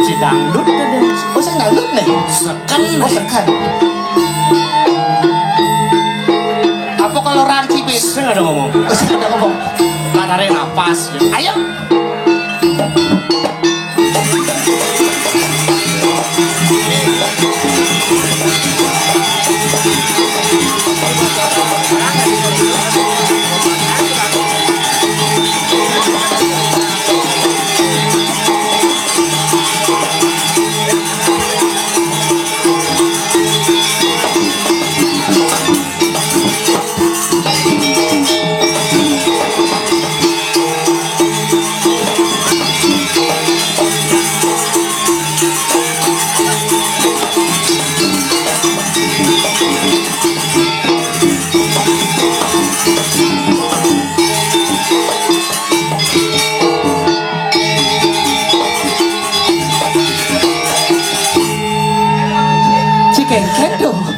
Si dangdut tadi. Oh, sang dangdut nih. Seken. Oh, seken. Apa kalau ranci bis? Saya nggak ada ngomong. Oh, saya nggak ngomong. Nggak tarik napas. Gitu. Ayo.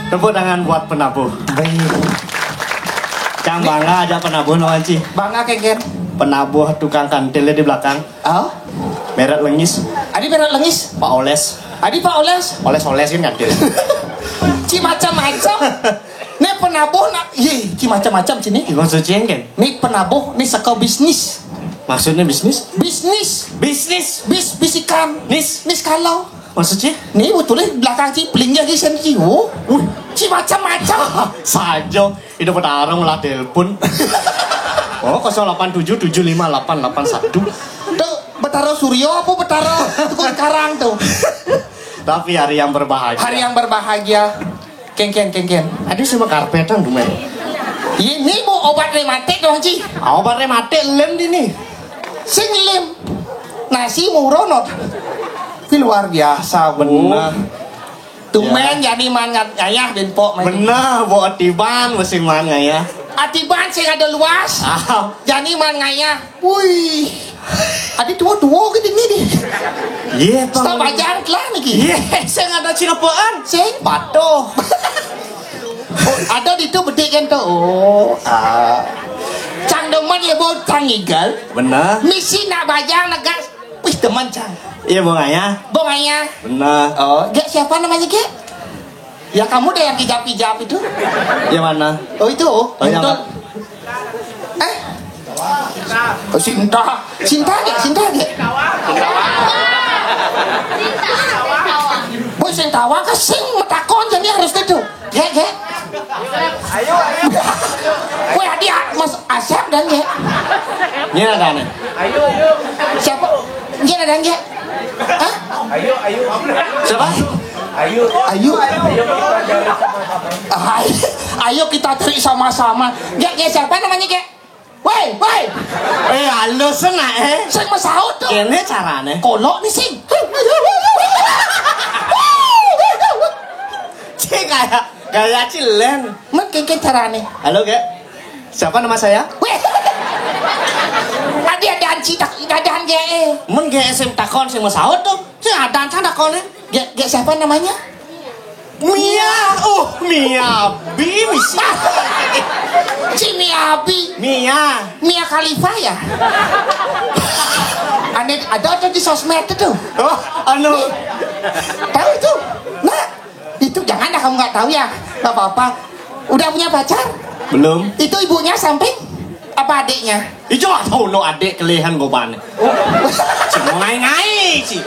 Tepuk tangan buat penabuh. Baik. Yang bangga ada penabuh no Anci. Bangga kengken. Penabuh tukang kantil di belakang. Oh. Meret lengis. Adi berat lengis. Pak Oles. Adi Pak Oles. Oles kan kantil. Ci macam-macam. Nih penabuh nak. Ye, ci macam-macam sini. Maksudnya kan? Nih penabuh, nih sekau bisnis. Maksudnya bisnis? Bisnis. Bisnis. Bisikan. Nis. Nis kalau. Maksudnya? Nih betulnya belakang ci pelingnya di sana ci. Ci macam-macam. Sajo, itu petarung lah telepon. Oh, 0877588881. Tuh, Betaro Suryo apa Betaro tukang karang tuh. Tapi hari yang berbahagia. Hari yang berbahagia. Kengken. Aduh sama karpetan tuh men. Ini bu obat rematik dong ci. Obat rematik lem di nih. Sing lem. Nasi muronot. Ini luar biasa Bener. Tumen jadi mangat ayah dan pok. Bener, bawa tiban mesin mana ya. Atiban sing ada luas. Jadi man ngaya. Wih. Adi tua-tua gini nih. Iya, Bang. Stop aja lah nih. Iya, saya ada cinapaan. Sing patuh. Oh, ada di itu bedek kan tuh. Oh, Cang demen ya bu, cang igal. Bener. Misi nak bajang negas. Wih teman cang. Iya, Bang Ayah. Bong ayah. Bener. Oh, Gek siapa namanya Gek? Ya kamu deh yang hijab-hijab itu. Yang mana? Oh itu. yang Oh Sinta. Sinta Gek. Boy sing tawa ka sing metakon jadi harus itu. Gek. Ayo. Woi Adi Mas Asep dan Gek. Ini ada nih. Ayo. Siapa? Gek dan Gek. Hah? Ayo. Siapa? Ayo kita cari sama-sama. Gek siapa namanya Gek? Woi. Halo sana Sing masaut tuh. Ini caranya. Kolok nih sing. Cik gaya cilen. Mungkin caranya. Halo, Gek. Siapa nama saya? Weh. Adi ada cita dadan ge. Men GSM takon sing masaut tuh. Sing adan can takone. Ge siapa namanya? Mia. Mia Bimis. Si Miabi. Mia Khalifa ya. Aneh ada di sosmed itu. Oh, anu. Tahu itu? Nah, itu jangan kamu nggak tahu ya. Nggak apa-apa. Udah punya pacar? Belum. Itu ibunya samping apa adiknya? Ijo tahu no adik kelehan goban. Cuma ngai sih.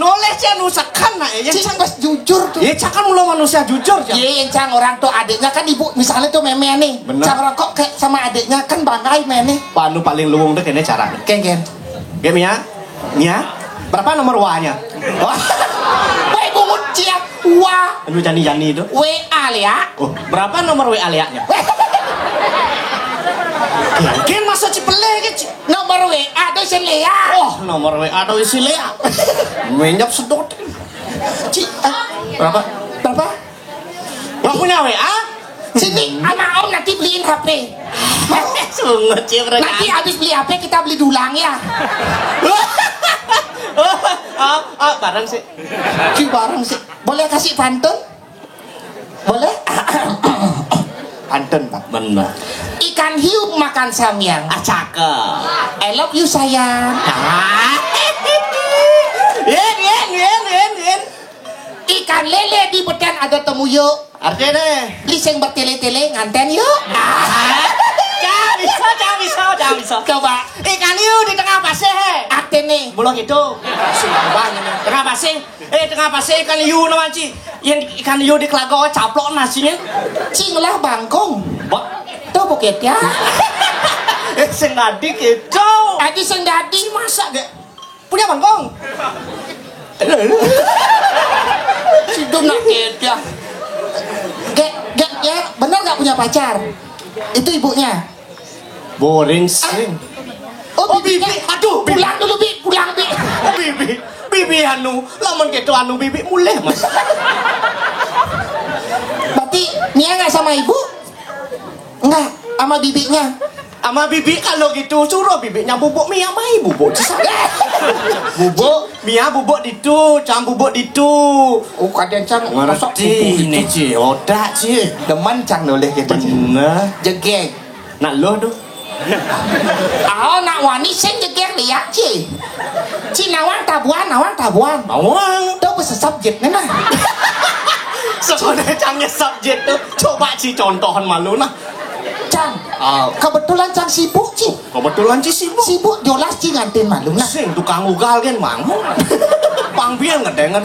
Noleh sih anu sakan nak ya. Cing bos jujur tuh. Ya cakan mulu manusia jujur ya. Iya, cang orang tuh adiknya kan ibu misalnya tuh meme nih. Bener. Cang orang kok kayak sama adiknya kan banggai meme. Panu paling luwung deh kayaknya cara. Ken. Ya Mia. Berapa nomor WA-nya? Weh bungut ciak wa. Anu jani itu. WA ya. Oh, berapa nomor WA Lia-nya? Mungkin masa Cipele gitu. Nomor WA tuh si Lea. Oh, nomor WA do isi Lea. Menyap sedot. Berapa? Gak punya WA? Sini sama om nanti beliin HP. Sungut sih mereka. Nanti habis beli HP kita beli dulang ya. Barang sih. Bareng sih. Boleh kasih pantun? Boleh? Pantun Pak. Benar. Ikan hiu makan samyang. Cakep. I love you sayang. Yen. Ikan lele di beten ada temu yuk. Artinya deh. Liseng bertele-tele nganten yuk. Jangan bisa. Coba. Ikan hiu di tengah pasir. Akte nih. Belum gitu. Tengah pasir. Tengah pasir ikan hiu namanya Ci. Yang ikan hiu di kelago caplok nasinya. Cing lah bangkong. Bok. Tuh buket ya. Sing dadi gitu. Adi sing dadi Masa gak punya bangkong? hidup nak ya. Gek ya, benar gak punya pacar? Itu ibunya. Boring sing. Oh bibi. Aduh, pulang dulu bi, pulang bi. Oh bibi anu, lamun gitu anu bibi mulai Mas. Berarti Mia nggak sama ibu? Enggak, sama bibinya. Sama bibi kalau gitu suruh bibinya bubuk Mia mai bubuk di sana. Bubuk Mia bubuk ditu, cang bubuk ditu. Oh kadang cang Ngerti ini Ci, odak Ci. Demen cang boleh gitu. Bener. Jegeng. Nak lo tuh. Nak wani sing jegeng lihat Ci. Ci nawang tabuan. Bawang. Tuh bisa subjek nah. Sebenarnya cangnya subjek tuh. Coba Ci contohan malu nah. Cang, kebetulan Cang sibuk Ci. Kebetulan Ci sibuk. Sibuk jelas Ci ngantin malu nah. Sing tukang ugal kan mang. Pangbian ngedeng.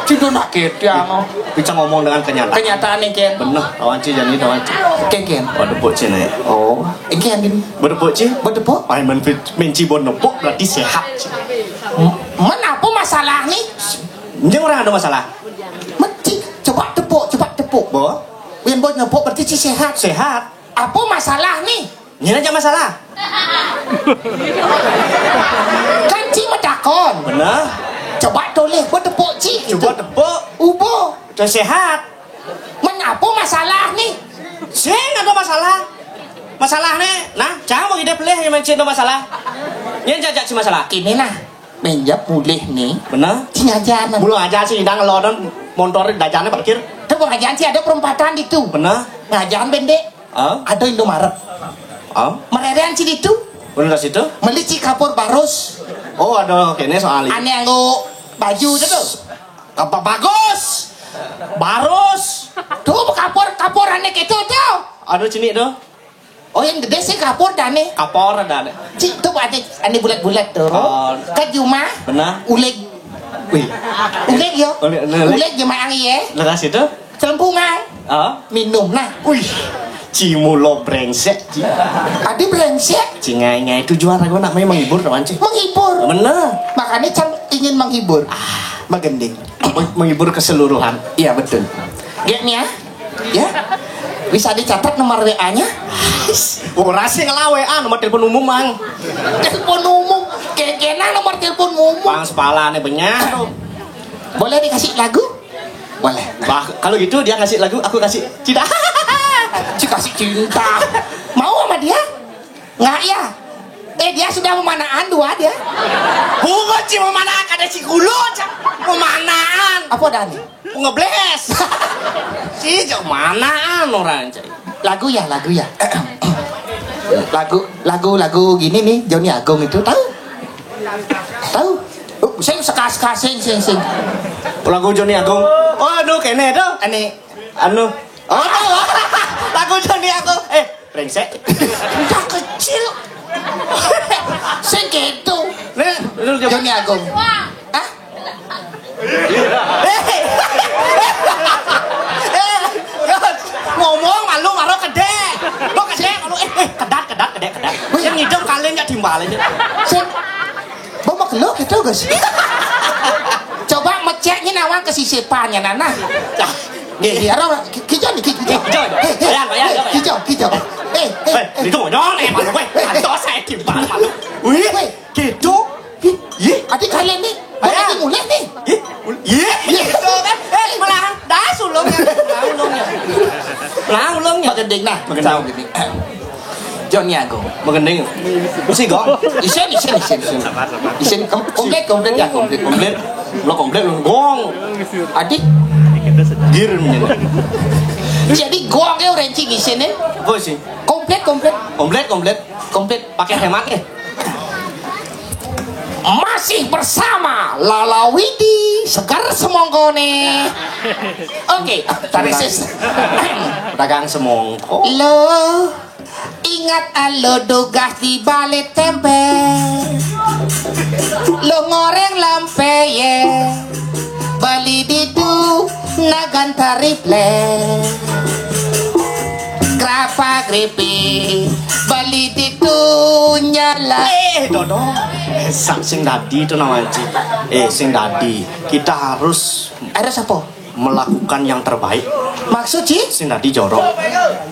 Ci do nak ketya no. Bisa ngomong dengan kenyataan. Kenyataan nih Ken. Bener, lawan Ci jadi lawan Ci. Ken. Badepuk Ci nih. Oh, Ken gini. Badepuk Ci. Bedepok. Paling menci bonepuk berarti sehat. Apa masalah nih? Ini orang ada masalah. Mesti coba tepuk. Bo, Yang buat nepuk berarti Ci sehat. sehat. Apa masalah nih? Ini aja masalah. Kan Ci medakon. Bener. Coba toleh buat tepuk Ci. Coba tepuk. Ubo. Udah sehat. Apa masalah nih? Sing ada masalah. Masalahnya, nah, jangan bagi dia pelih yang mencintau masalah. Ini jajak si masalah. Kini nah, menjap mulih nih. Bener. Ci ngajaran. Belum aja sih, indang ngelodon motor dajannya parkir. Itu pengajian Ci ada perempatan itu. Bener. Ngajaran bende. Ada Indomaret. Mererean Ci itu. Bener dari situ. Meli Ci kapur barus. Oh, ada kayaknya soal ini. Aneh anggo baju itu. Apa bagus? Barus. Tuh kapur aneh gitu tuh. Aduh cini tuh. Oh yang gede sih kapur dan nih. Kapor ada. Cik tuh ada aneh bulat-bulat tuh. Ke Juma. Benar. Uleg. Wih. Uleg yo. Uleg jemaah ya. Lekas itu. Celempungan. Minum nah. Wih. Cimulo brengsek. Adi brengsek. Cingai itu juara gue namanya menghibur teman Ci. Menghibur. Bener. Makanya Cang ingin menghibur. Magending. Menghibur keseluruhan. Iya betul. Gaknya. Ya. Bisa dicatat nomor WA-nya. Ora sih ngelah WA nomor telepon umum mang. Telepon umum. Kena nomor telepon umum. Pang sepalane banyak. Boleh dikasih lagu? Boleh. Bah, kalau gitu dia ngasih lagu, aku kasih cinta. Kasih cinta. Mau sama dia? Nggak ya? Dia sudah memanaan 2 dia. Bukan Ci memanaan kada si kulo Cak. Memanaan. Apa dah nih? Ngebles. Si Cak manaan orang Cak. Lagu ya. lagu gini nih Johnny Agung itu tahu? Sing seka-seka sing. Lagu Johnny Agung. Oh, anu kene tuh. Anu. Oh, lagu Johnny Agung. Brengsek. Udah kecil. Sing gitu. Johnny Agung. Hah? Ngomong malu karo kedek. Lo kedek kalau kedek. Yang ngidem kalian enggak dimbalen. Sing. Bawa keluk itu guys. Coba ngeceknya nawang kesisipannya Nana. Nggih, ora kijau. Itu nyong nih malu gue. Anto saya timbal malu. Wih, gitu. Adik kalian nih, lagi mulai nih. Gitu kan. Malah dah sulungnya. Ulungnya. Magending nah. Magending. Johnny Agung. Magending. Mesti gong. Isin komplit ya. Lo komplit lo gong. Adik Girin jadi gongnya rencing isinnya. Apa sih? Komplit. Pakai hemat Masih bersama Lala Widi Segar Semongkone. Oke, tarisis. Pedagang semongko. Lo ingat alo dugas di balik tempe. Lo ngoreng lampe ye. Bali didu nagan tariple. Grapa gripi Bali didu nyala. Dodo. Sing dadi itu namanya Ci. Sing dadi. Kita harus apa? melakukan yang terbaik. Maksud Ci? Sing dadi jorok.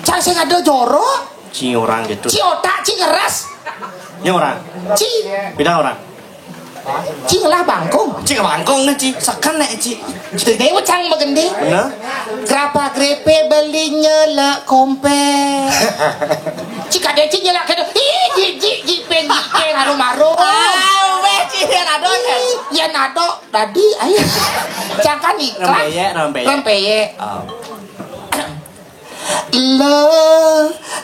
Cang sing ada jorok. Ci orang gitu. Ci otak, Ci ngeras. Ini orang. Ci. Beda orang. Ci ngelah bangkong. Ci bangkong nih Ci. Sekan nih Ci. Dewa cang magendi. Bener. Grapa grepe beli nyela kompe. Cika dia Ci nyela kado. Ji pen haru-maru. Weh Ci nado. Ya nado tadi ayo. Cangkan iklan. Rempeye. Lo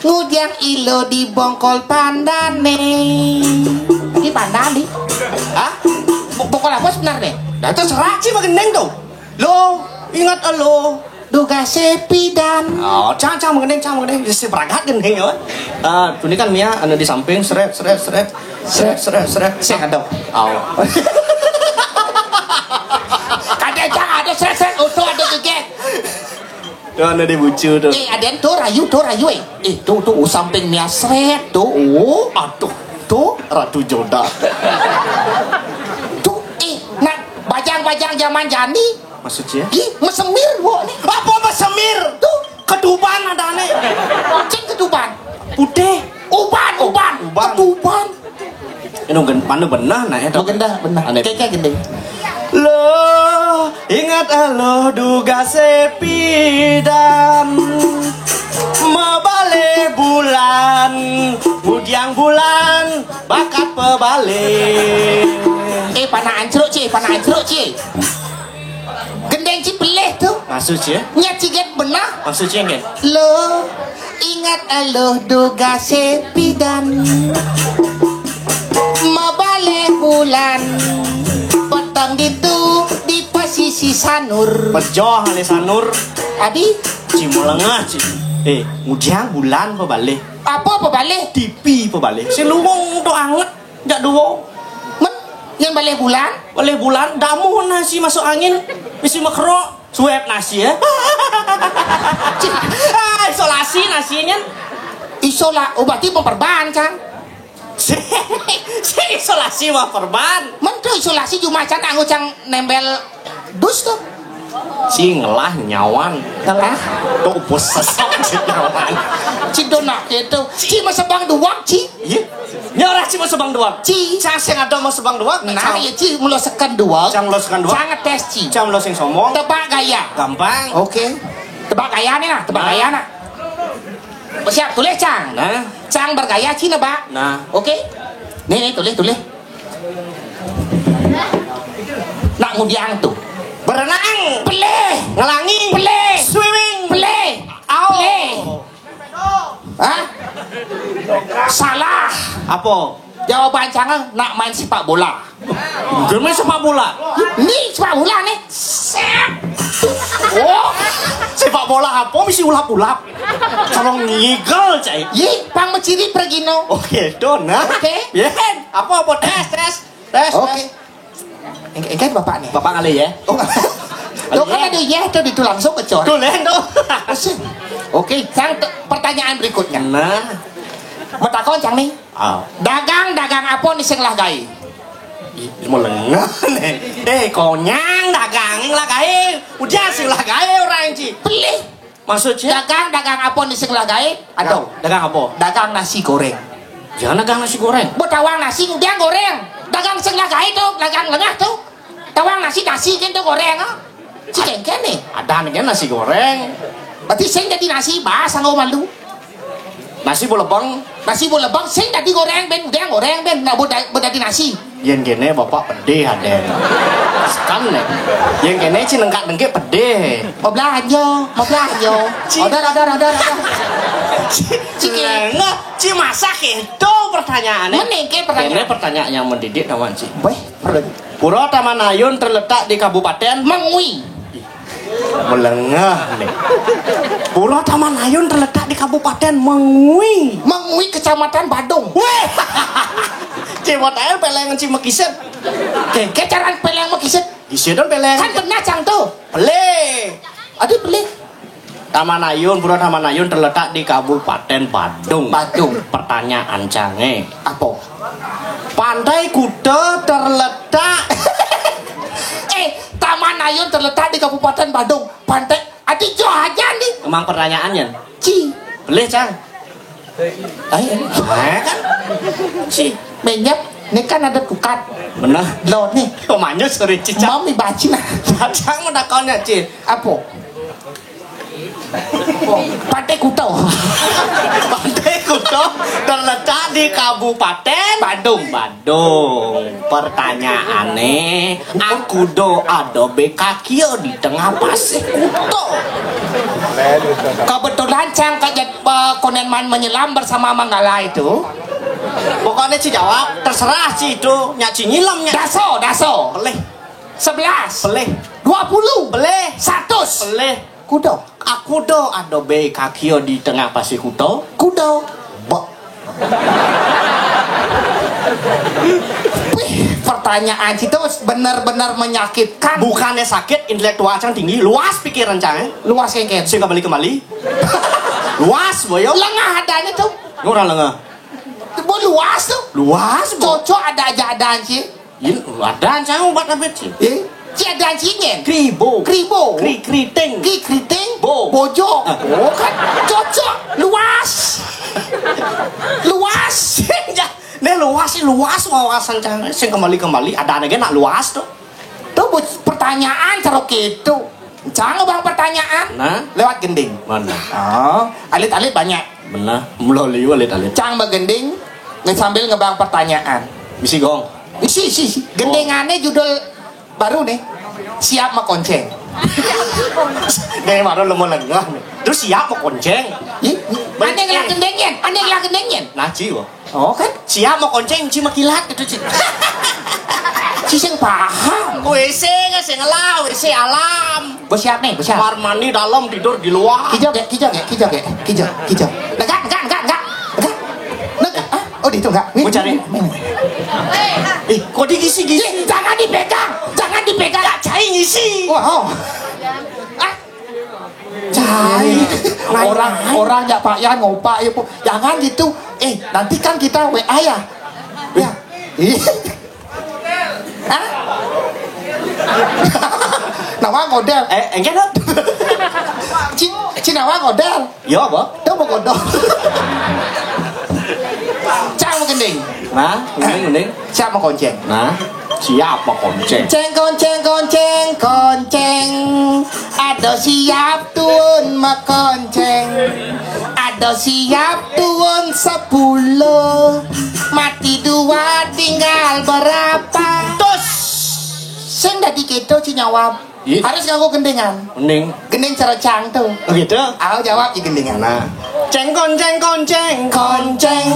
ngudang ilo di bongkol pandane. Ini pandane. Hah? Bongkol apa sebenarnya? Nah terserah Ci magendeng tuh. Lo ingat lo. Duga sepidan. Oh, cang mengendeng. Si peragat gendeng ya. Ini kan Mia anu di samping seret. Saya ngadok. Oh. Ada seret utuh ada geget. Tuh anu di bucu tuh. Ada tuh rayu tuh samping Mia seret tuh. Aduh, tuh Ratu Joda. Tuh nak bajang-bajang zaman jani. Maksudnya? Mesemir wo. Apa mesemir? Tuh ketuban ada nih. Cing ketuban. Putih. Uban. Ketuban. Ini mana benar nah itu. Benar. Kayak gendeng. Lo ingat lo duga sepidan mebale bulan budiang bulan bakat pebale. Panah ancruk Ci. Gendeng Ci pelih tuh. Maksudnya? Nya ciget benar. Maksudnya nggak? Lo ingat lo duga sepidan mebale bulan petang itu di posisi sanur. Bejo hale sanur. Adi Ci melengah Ci. Ujian bulan pebale. apa balik? Tipi pebale. Si luwung tuh anget. Jak duwo. Men yang balik bulan? Balik bulan damu nasi masuk angin. Misi makro suap nasi ya. Isolasi nasinya. Berarti memperban kan? Si isolasi mah perban. Mentu isolasi cuma can anggo cang nembel dus tuh. Si ngelah nyawan. Ngelah? Tuh bos sesok si nyawan. Ci dona gitu. Ci mah sebang duak Ci. Iya. Nyorah Ci mah sebang duak. Ci cang sing ada mah sebang duak. Nah ya Ci melosekan duak. Cang melosekan duak. Cang ngetes Ci. Cang lo sing somong. Tebak gaya. Gampang. Oke. Tebak gaya nih nah, tebak gaya nah. Siap tulis Cang. Nah. Cang bergaya Ci nebak. Nah. Oke. Nih tulis. Nak ngudiang tuh. Berenang, Peleh. ngelangi, Peleh. swimming, Peleh. Au. Peleh. Hah? Salah. Apa? Jawaban jangan nak main sepak bola. Gemar sepak bola. Ni sepak bola nih. Oh, Sepak bola apa mesti ulap-ulap. Kalau ngigel cai. ye pang menciri pergi no. Oke, dona. Oke. Yen, apa tes. Oke. Engkau bapak nih. Bapak kali ya. Oh, lo kan ada ya tuh itu langsung kecor. Tuh len tuh. Oke, sang pertanyaan berikutnya. Nah. Mau takon cang nih. Ah. Dagang apa nih sing lah gai? Mau lengah nih. Konyang dagang lah gae. Udah sih lah gae orang ci. Pilih. Maksudnya Dagang apa nih sing lah gai? Aduh, dagang apa? dagang nasi goreng. Jangan dagang nasi goreng. Buat tawang nasi udah goreng. Dagang sing lah gai tuh, dagang lengah tuh. Tawang nasi kan tuh goreng ah. Cikengken nih. Ada nih nasi goreng. Berarti sing jadi nasi bahasa ngau malu. Nasi bolebang. Nasi bolebang sing jadi goreng ben udah goreng ben nggak buat jadi nasi. Yang gini bapak pedih ada. Kan nih. Yang gini sih nengkak pedih. Mau belanja. Ada. Cikeng. Nggak, ci masak itu pertanyaannya. Menengke Ini pertanyaan. pertanyaan yang mendidik kawan ci. Weh, Pura Taman Ayun terletak di Kabupaten mengui. Melengah nih. Pura Taman Ayun terletak di Kabupaten Mengui. Mengui Kecamatan Badung. Weh. Cewat air pelengan ci mekiset. Kecaran peleng mau kiset. Gisedon peleng. Kan pernah cang tuh. Peleh. Aduh beli. Taman Ayun, Pura Taman Ayun terletak di Kabupaten Badung. Badung. Pertanyaan cange. Apa? Pantai Kuta terletak. Taman Ayun terletak di Kabupaten Badung. Pantai. Adik jo aja nih. Emang pertanyaannya? Ci. Peleh cang. Ayo. kan? Si. Menyap. Ini kan ada tukat. Benar. Lo nih. Omanya sore cicak. Mami baca nah. Cang mendakonnya ci. Apa? Pantai Kuta. Pantai Kuta terletak di Kabupaten Badung. Pertanyaannya, aku do ada bekakio di tengah pasir Kuta. Kebetulan cang kayak konen man menyelam bersama Manggala itu. Pokoknya ci jawab, terserah ci itu. Nyaci nyilamnya. Daso. Peleh, 11. peleh, 20. peleh, 100. peleh. Kudo. Aku do ada bekakio di tengah pasir Kuta. Kudo. Wih, pertanyaan itu benar-benar menyakitkan. Bukannya sakit, intelektual cang tinggi, luas pikiran cang. Luas kengken. Sing kembali. Luas boyo. Lengah adanya tuh. Ngurang lengah. Luas tuh. Luas boyo. Cocok ada aja adaan sih. Ini ada cang obat apa sih? Si adaan sih nyen. Kribo. Kriting. Kriting. Bo. Bojo. Oh kan cocok. Luas. Nih luas wawasan cang. Sing kembali ada lagi nak luas tuh. Tuh pertanyaan terus gitu. Jangan bang pertanyaan. Nah, Lewat gending. mana? Oh, alit-alit banyak. Benar. Melalui alit. Cang begending sambil ngebang pertanyaan. Misi gong. Si. Gendingannya judul baru nih. Siap makonceng. Nih baru lemah lengah nih. Terus siap mau konceng. Ane ngelak gendengnya. Naci wah. Oh kan? Siap mau konceng ci makilat gitu ci. Si sing paham. WC nggak sih ngelau, WC alam. Bersiap. Kamar mandi dalam tidur di luar. Kijau. Enggak. Oh, di itu enggak. Gua cari. Kok digisi. Jangan dipegang. Gak cai ngisi. Wow. Cai. Orang ya Pak ya ngopak ya Bu. Jangan gitu. Nanti kan kita WA ya. Ya. Hah? Nawa ngodel. Enggak dong. Cinawa ngodel. Iya, Bang. Tuh mau ngodel. Cang mau gending. Nah, mending. Siap mau konceng. Nah, siap mau konceng. Konceng. Ada siap tuun makonceng. Ada Ada siap tuun 10, mati 2 tinggal berapa? Tos. Sing dadi kedo ci jawab. Iya. Harus nganggo gendengan. Mending. Gendeng cerocang tuh. Begitu. Aku jawab di gendengan. Nah. Ceng konceng konceng konceng,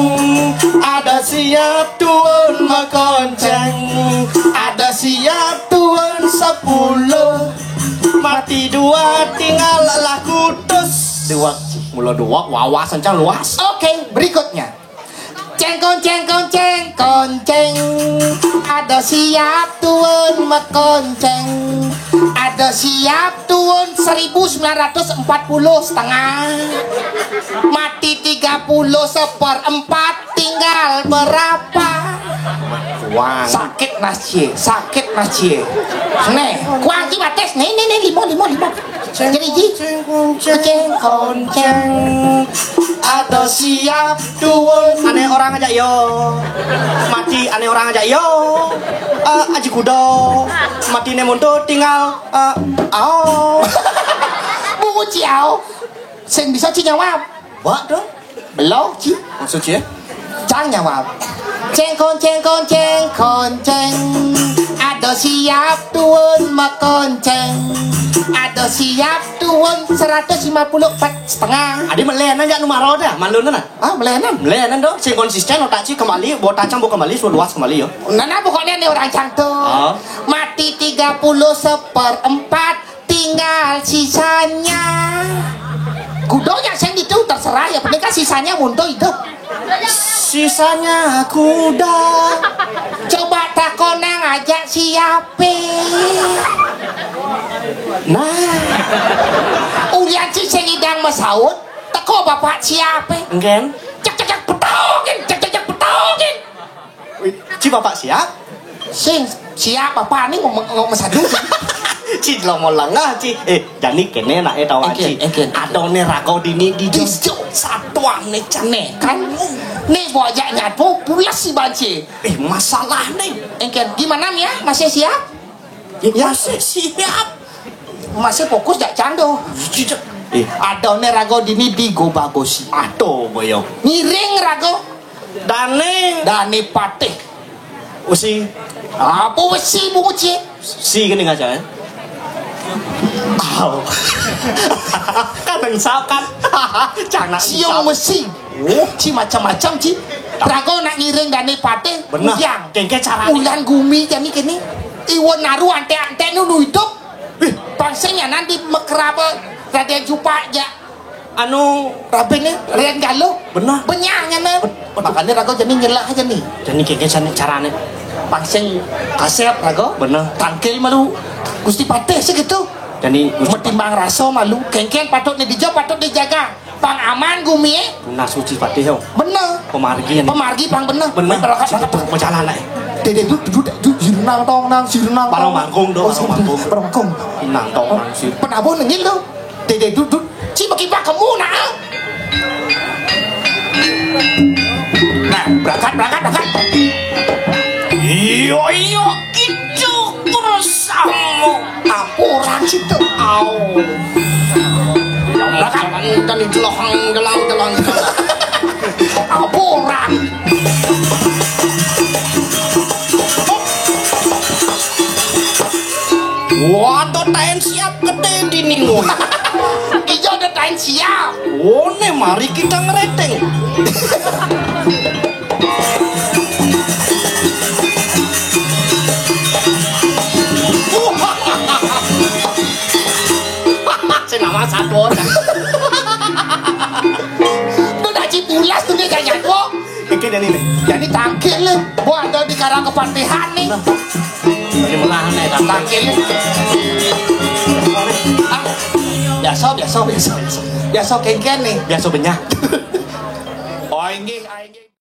ada siap tuun mekonceng, ada siap tuun 10, mati 2 tinggal laku tos. Dua, mula 2 wawasan cang luas. Oke, berikutnya. Ceng konceng konceng konceng, ada siap tuun mekonceng, ada siap tuun 1940 setengah, mati 30/4 tinggal berapa? Wang. Sakit nasye, sakit nasye. Nih, kuang ki bates nih limo. Jadi ji, konceng konceng, Ada siap tuun aneh orang aja yo, mati aneh orang aja yo, aji kudo, mati nemundo tinggal bungu ciao, sing bisa ci jawab. Wah dong, Belum ci, maksudnya? cang jawab. Ceng konceng konceng konceng, ada siap tuun mekonceng, ada siap tuun 154 setengah. Adi melenan aja numaro dah, malun na. Ah, melenan. Melenan dong, sing konsisten otak ci kembali, buat tacang bu kembali, suruh luas kembali yo. Nana pokoknya nih orang cantik. Oh. Mati 30/4 tinggal sisanya. Kudonya sen itu terserah ya, penting kan sisanya mundo hidup. Sisanya kuda. Coba takonang ngajak siapa? Nah, Ulian si sengidang masaud, teko bapak siapa? engken. Cek petongin, cek petongin. Ci bapak siap? Sing siap bapak ini ngomong masadu. Ci lo mau lengah ci. Jani kene nak tahu ci. Engken. Adone rago dini di Dijo satuan nih can. nih kan nih bojak nyatu pulas si banci. Masalah nih. Engken gimana ya? Masih siap? Masih siap. Masih fokus gak cando? Ada nih rago dini di go bagosi. Aduh boyo. Miring rago Dane patih. usi Apa wesi buci? si gini aja ya. Kadang sakan. Cana Siung mesi. Ci macam-macam ci. Rago nak ngiring dane patih. Bener. Ujang. Kengke cara. Ulan gumi jadi kini. Iwan naru ante nu hidup. Pangsenya nanti mekeraba rada jupa ya. Anu Rabene rian galuh. Bener. Benyanya nen. Makanya rago jadi nyelah aja nih. Jadi kengke carane. Pangseng kasep rago. Bener. Tangkil malu. Gusti patih segitu. Jadi Metimbang raso malu. Kengken patut nih dijauh patut dijaga. Pang aman gumi. Nah suci patih yo. Bener. Pemargi ini. Pemargi pang bener. Bener. Berangkat. Mau jalan lah. Dede duduk sirnang tong nang sirnang. Parang mangkung do, Parang mangkung. Nang tong nang sir. Penabon ngil lo. Dede duduk. Ci baki kamu nah. Nah, berangkat. Iyo itu terus kamu. Apuran situ. Au. Berangkat dan gelang. Apuran. Waduh, tain siap gede di ningun. Ijo udah tain siap. Oh, nih mari kita ngereteng. Senama satu orang. Tuh daci pulas tuh dia kayak nyatu. Oke, dan ini. Jadi tangkil nih. Buat ada di karang kepatihan nih. Ini melahan nih, Tangkil nih. Biasa kengken nih. biasa banyak. Oh, ini.